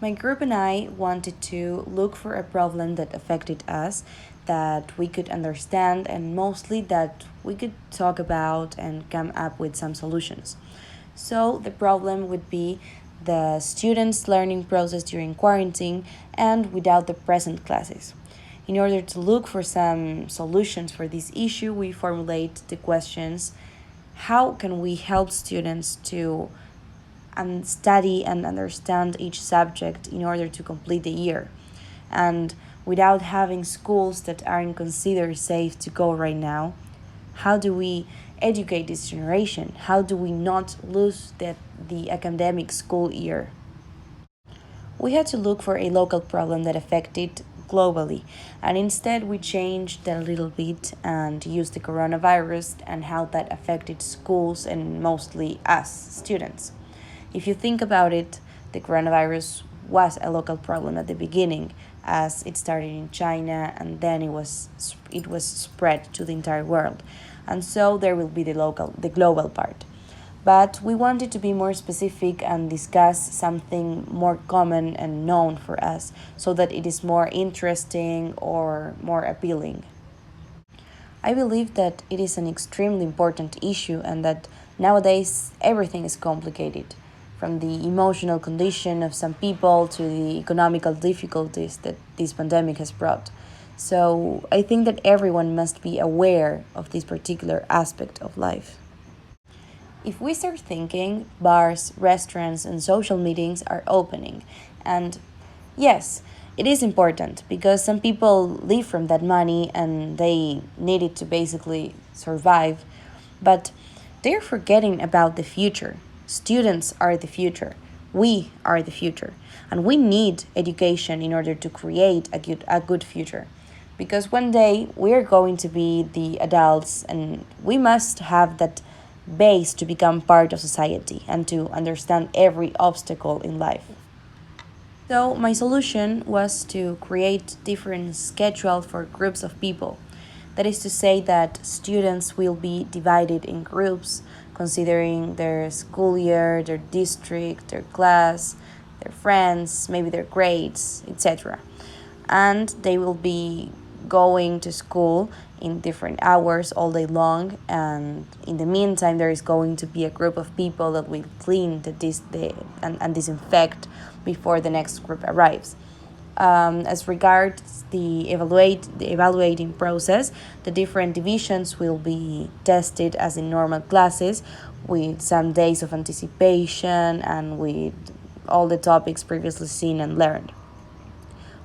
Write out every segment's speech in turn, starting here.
My group and I wanted to look for a problem that affected us, that we could understand, and mostly that we could talk about and come up with some solutions. So, the problem would be the students' learning process during quarantine and without the present classes. In order to look for some solutions for this issue, we formulate the questions: how can we help students to study and understand each subject in order to complete the year? And without having schools that aren't considered safe to go right now, how do we educate this generation? How do we not lose the academic school year? We had to look for a local problem that affected globally, and instead we changed that a little bit and used the coronavirus and how that affected schools and mostly us students. If you think about it, the coronavirus was a local problem at the beginning, as it started in China and then it was spread to the entire world. And so there will be the global part. But we wanted to be more specific and discuss something more common and known for us so that it is more interesting or more appealing. I believe that it is an extremely important issue and that nowadays everything is complicated, from the emotional condition of some people to the economical difficulties that this pandemic has brought. So I think that everyone must be aware of this particular aspect of life. If we start thinking, bars, restaurants, and social meetings are opening. And yes, it is important because some people live from that money and they need it to basically survive. But they're forgetting about the future. Students are the future. We are the future. And we need education in order to create a good future. Because one day we're going to be the adults and we must have that base to become part of society and to understand every obstacle in life. So my solution was to create different schedule for groups of people. That is to say that students will be divided in groups considering their school year, their district, their class, their friends, maybe their grades, etc. And they will be going to school in different hours all day long, and in the meantime there is going to be a group of people that will clean and disinfect before the next group arrives. As regards the evaluating process, the different divisions will be tested as in normal classes, with some days of anticipation and with all the topics previously seen and learned.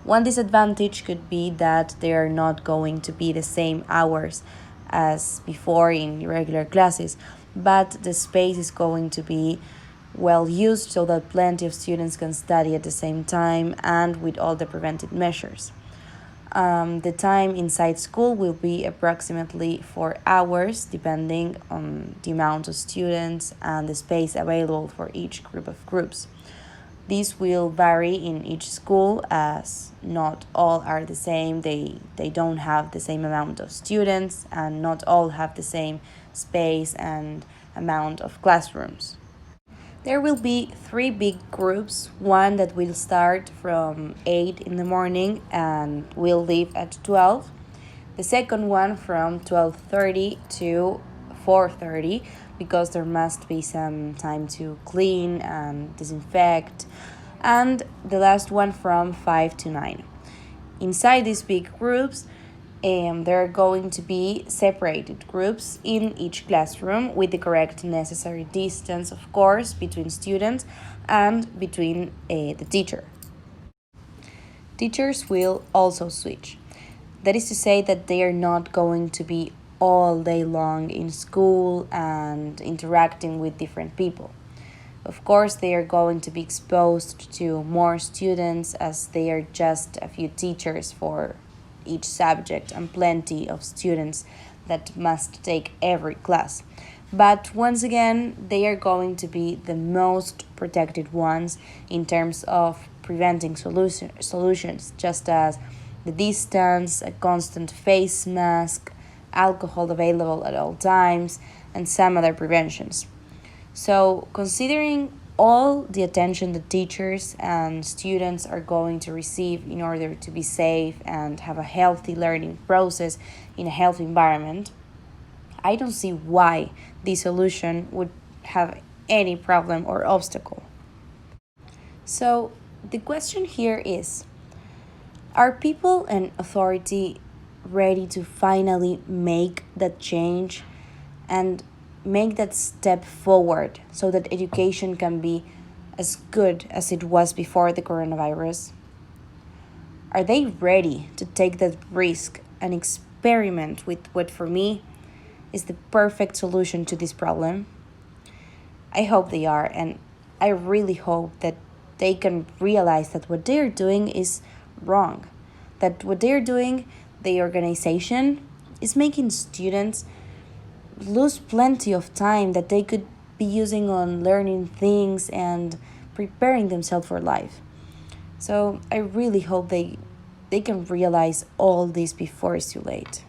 One disadvantage could be that they are not going to be the same hours as before in regular classes, but the space is going to be well used so that plenty of students can study at the same time and with all the preventive measures. The time inside school will be approximately 4 hours, depending on the amount of students and the space available for each group of groups. These will vary in each school as not all are the same. They don't have the same amount of students and not all have the same space and amount of classrooms. There will be three big groups, one that will start from 8 in the morning and will leave at 12. The second one from 12:30 to 4:30 because there must be some time to clean and disinfect. And the last one from 5 to 9. Inside these big groups, there are going to be separated groups in each classroom with the correct necessary distance, of course, between students and between the teacher. Teachers will also switch. That is to say that they are not going to be all day long in school and interacting with different people. Of course, they are going to be exposed to more students as they are just a few teachers for each subject and plenty of students that must take every class. But once again, they are going to be the most protected ones in terms of preventing solutions, just as the distance, a constant face mask, alcohol available at all times, and some other preventions. So, considering all the attention that teachers and students are going to receive in order to be safe and have a healthy learning process in a healthy environment, I don't see why this solution would have any problem or obstacle. So, the question here is, are people and authority ready to finally make that change and make that step forward so that education can be as good as it was before the coronavirus? Are they ready to take that risk and experiment with what for me is the perfect solution to this problem? I hope they are, and I really hope that they can realize that what they're doing is wrong. That what they're doing, the organization, is making students lose plenty of time that they could be using on learning things and preparing themselves for life. So I really hope they can realize all this before it's too late.